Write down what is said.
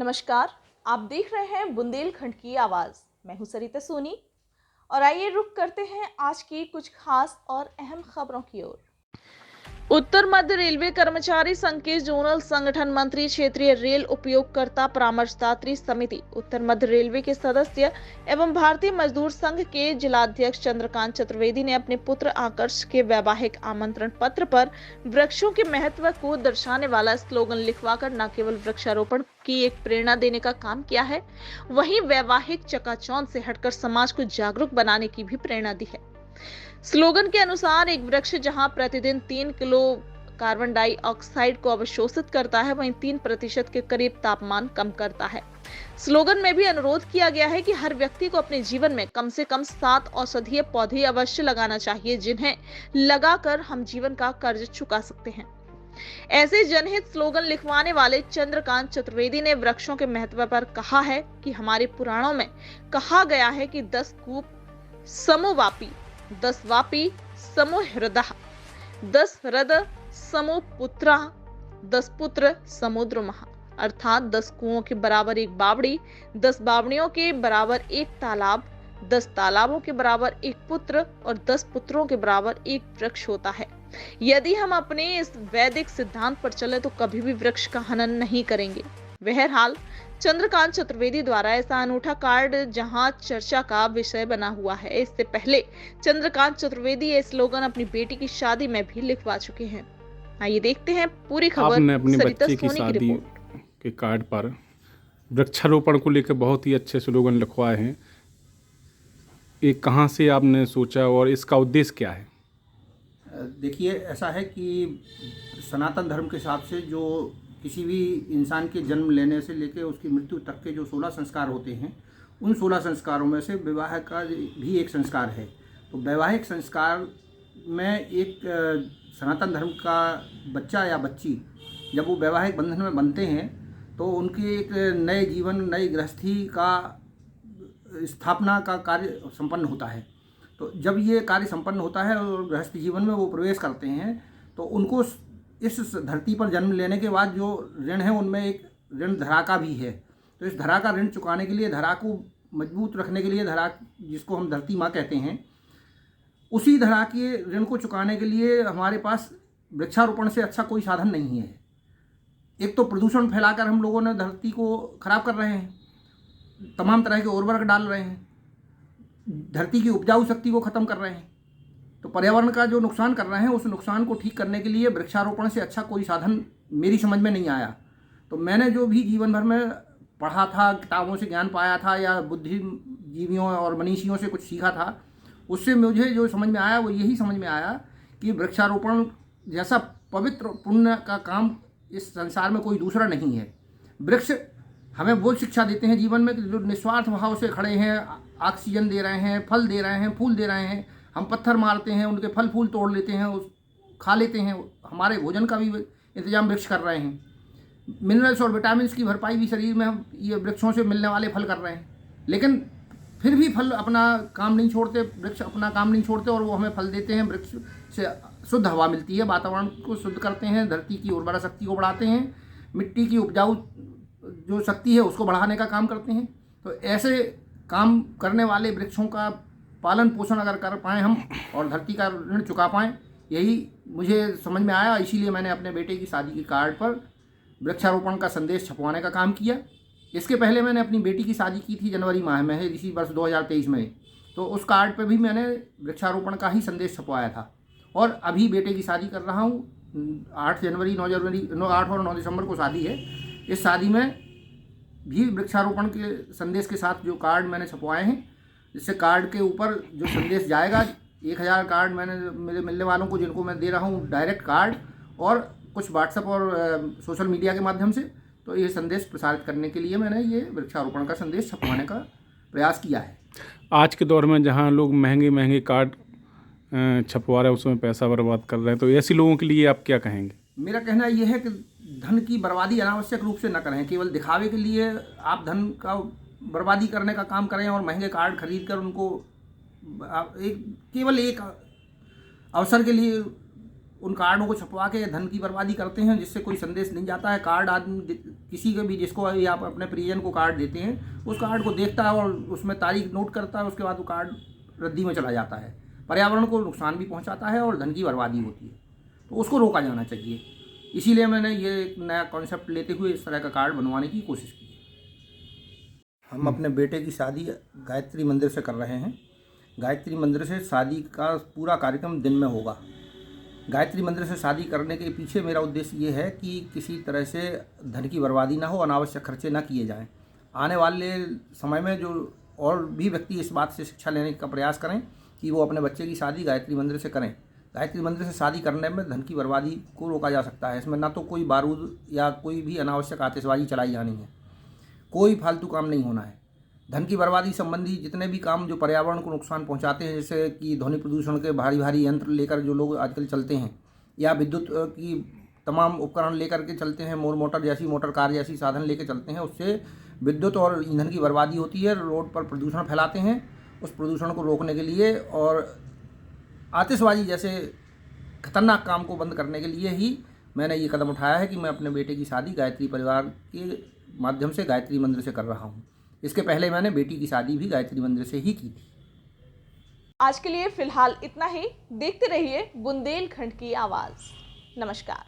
नमस्कार। आप देख रहे हैं बुंदेलखंड की आवाज़। मैं हूं सरिता सोनी और आइए रुक करते हैं आज की कुछ खास और अहम खबरों की ओर। उत्तर मध्य रेलवे कर्मचारी संघ के जोनल संगठन मंत्री क्षेत्रीय रेल उपयोगकर्ता परामर्शदात्री समिति उत्तर मध्य रेलवे के सदस्य एवं भारतीय मजदूर संघ के जिलाध्यक्ष चंद्रकांत चतुर्वेदी ने अपने पुत्र आकर्ष के वैवाहिक आमंत्रण पत्र पर वृक्षों के महत्व को दर्शाने वाला स्लोगन लिखवाकर न केवल वृक्षारोपण की एक प्रेरणा देने का काम किया है, वहीं वैवाहिक चकाचौंध से हटकर समाज को जागरूक बनाने की भी प्रेरणा दी है। स्लोगन के अनुसार एक वृक्ष जहां प्रतिदिन 3 किलो कार्बन डाइऑक्साइड को अवशोषित करता है, वहीं 3% के करीब तापमान कम करता है। स्लोगन में भी अनुरोध किया गया है कि हर व्यक्ति को अपने जीवन में कम से कम 7 औषधीय पौधे अवश्य लगाना चाहिए, जिन्हें लगाकर हम जीवन का कर्ज चुका सकते हैं। ऐसे जनहित स्लोगन लिखवाने वाले चंद्रकांत चतुर्वेदी ने वृक्षों के महत्व पर कहा है कि हमारे पुराणों में कहा गया है कि 10 कूप समोवापी, 10 वापी समो हृदय, 10 हृदय समो पुत्रा, 10 पुत्र समुद्र महा, अर्थात 10 कुओं के बराबर एक बावड़ी, 10 बावड़ियों के बराबर एक तालाब, 10 तालाबों के बराबर एक पुत्र और 10 पुत्रों के बराबर एक वृक्ष होता है। यदि हम अपने इस वैदिक सिद्धांत पर चले तो कभी भी वृक्ष का हनन नहीं करेंगे। बहरहाल चंद्रकांत चतुर्वेदी द्वारा ऐसा अनूठा कार्ड जहां चर्चा का विषय बना हुआ है। इससे पहले चंद्रकांत चतुर्वेदी ये स्लोगन अपनी बेटी की शादी में भी लिखवा चुके हैं। आइए देखते हैं पूरी खबर। आपने अपने सरिता बच्चे की सोनी शादी रिपोर्ट। के कार्ड पर वृक्षारोपण को लेकर बहुत ही अच्छे स्लोगन लिखवाए हैं। ये कहाँ से आपने सोचा और इसका उद्देश्य क्या है? देखिए, ऐसा है कि सनातन धर्म के हिसाब से जो किसी भी इंसान के जन्म लेने से लेकर उसकी मृत्यु तक के जो 16 संस्कार होते हैं, उन 16 संस्कारों में से विवाह का भी एक संस्कार है। तो वैवाहिक संस्कार में एक सनातन धर्म का बच्चा या बच्ची जब वो वैवाहिक बंधन में बनते हैं तो उनके एक नए जीवन, नई गृहस्थी का स्थापना का कार्य संपन्न होता है। तो जब ये कार्य संपन्न होता है और गृहस्थ जीवन में वो प्रवेश करते हैं तो उनको इस धरती पर जन्म लेने के बाद जो ऋण है उनमें एक ऋण धरा का भी है। तो इस धरा का ऋण चुकाने के लिए, धरा को मजबूत रखने के लिए, धरा जिसको हम धरती माँ कहते हैं, उसी धरा के ऋण को चुकाने के लिए हमारे पास वृक्षारोपण से अच्छा कोई साधन नहीं है। एक तो प्रदूषण फैलाकर हम लोगों ने धरती को खराब कर रहे हैं, तमाम तरह के उर्वरक डाल रहे हैं, धरती की उपजाऊ शक्ति को ख़त्म कर रहे हैं। तो पर्यावरण का जो नुकसान कर रहे हैं उस नुकसान को ठीक करने के लिए वृक्षारोपण से अच्छा कोई साधन मेरी समझ में नहीं आया। तो मैंने जो भी जीवन भर में पढ़ा था, किताबों से ज्ञान पाया था या बुद्धिजीवियों और मनीषियों से कुछ सीखा था, उससे मुझे जो समझ में आया वो यही समझ में आया कि वृक्षारोपण जैसा पवित्र पुण्य का काम इस संसार में कोई दूसरा नहीं है। वृक्ष हमें वो शिक्षा देते हैं जीवन में कि जो निस्वार्थ भाव से खड़े हैं, ऑक्सीजन दे रहे हैं, फल दे रहे हैं, फूल दे रहे हैं। हम पत्थर मारते हैं, उनके फल फूल तोड़ लेते हैं, उस खा लेते हैं, हमारे भोजन का भी इंतजाम वृक्ष कर रहे हैं। मिनरल्स और विटामिन की भरपाई भी शरीर में हम ये वृक्षों से मिलने वाले फल कर रहे हैं। लेकिन फिर भी फल अपना काम नहीं छोड़ते, वृक्ष अपना काम नहीं छोड़ते और वो हमें फल देते हैं। वृक्ष से शुद्ध हवा मिलती है, वातावरण को शुद्ध करते हैं, धरती की उर्वरा शक्ति को बढ़ाते हैं, मिट्टी की उपजाऊ जो शक्ति है उसको बढ़ाने का काम करते हैं। तो ऐसे काम करने वाले वृक्षों का पालन पोषण अगर कर पाएँ हम और धरती का ऋण चुका पाएँ, यही मुझे समझ में आया। इसीलिए मैंने अपने बेटे की शादी के कार्ड पर वृक्षारोपण का संदेश छपवाने का काम किया। इसके पहले मैंने अपनी बेटी की शादी की थी जनवरी माह में, है इसी वर्ष 2023 में। तो उस कार्ड पर भी मैंने वृक्षारोपण का ही संदेश छपवाया था। और अभी बेटे की शादी कर रहा हूँ। 8 और 9 दिसंबर को शादी है। इस शादी में भी वृक्षारोपण के संदेश के साथ जो कार्ड मैंने छपवाए हैं, जिससे कार्ड के ऊपर जो संदेश जाएगा, 1000 कार्ड मैंने मेरे मिलने वालों को जिनको मैं दे रहा हूँ डायरेक्ट कार्ड और कुछ व्हाट्सएप और सोशल मीडिया के माध्यम से, तो ये संदेश प्रसारित करने के लिए मैंने ये वृक्षारोपण का संदेश छपवाने का प्रयास किया है। आज के दौर में जहाँ लोग महंगे महंगे कार्ड छपवा रहे हैं, उसमें पैसा बर्बाद कर रहे हैं, तो ऐसे लोगों के लिए आप क्या कहेंगे? मेरा कहना ये है कि धन की बर्बादी अनावश्यक रूप से न करें। केवल दिखावे के लिए आप धन का बर्बादी करने का काम करें और महंगे कार्ड खरीद कर उनको केवल एक अवसर के लिए उन कार्डों को छपवा के धन की बर्बादी करते हैं, जिससे कोई संदेश नहीं जाता है। कार्ड आदमी किसी के भी, जिसको आप अपने परिजन को कार्ड देते हैं, उस कार्ड को देखता है और उसमें तारीख नोट करता है, उसके बाद वो कार्ड रद्दी में चला जाता है। पर्यावरण को नुकसान भी पहुंचाता है और धन की बर्बादी होती है, तो उसको रोका जाना चाहिए। इसीलिए मैंने ये एक नया कॉन्सेप्ट लेते हुए इस तरह का कार्ड बनवाने की कोशिश की। हम अपने बेटे की शादी गायत्री मंदिर से कर रहे हैं। गायत्री मंदिर से शादी का पूरा कार्यक्रम दिन में होगा। गायत्री मंदिर से शादी करने के पीछे मेरा उद्देश्य ये है कि किसी तरह से धन की बर्बादी ना हो, अनावश्यक खर्चे ना किए जाएं। आने वाले समय में जो और भी व्यक्ति इस बात से शिक्षा लेने का प्रयास करें कि वो अपने बच्चे की शादी गायत्री मंदिर से करें। गायत्री मंदिर से शादी करने में धन की बर्बादी को रोका जा सकता है। इसमें ना तो कोई बारूद या कोई भी अनावश्यक आतिशबाजी चलाई जानी है, कोई फालतू काम नहीं होना है। धन की बर्बादी संबंधी जितने भी काम जो पर्यावरण को नुकसान पहुंचाते हैं, जैसे कि ध्वनि प्रदूषण के भारी भारी यंत्र लेकर जो लोग आजकल चलते हैं, या विद्युत की तमाम उपकरण लेकर के चलते हैं, मोटर जैसी, मोटर कार जैसी साधन लेकर चलते हैं, उससे विद्युत और ईंधन की बर्बादी होती है। रोड पर प्रदूषण फैलाते हैं। उस प्रदूषण को रोकने के लिए और आतिशबाजी जैसे खतरनाक काम को बंद करने के लिए ही मैंने ये कदम उठाया है कि मैं अपने बेटे की शादी गायत्री परिवार के माध्यम से गायत्री मंदिर से कर रहा हूँ। इसके पहले मैंने बेटी की शादी भी गायत्री मंदिर से ही की थी। आज के लिए फिलहाल इतना ही। देखते रहिए बुंदेलखंड की आवाज़। नमस्कार।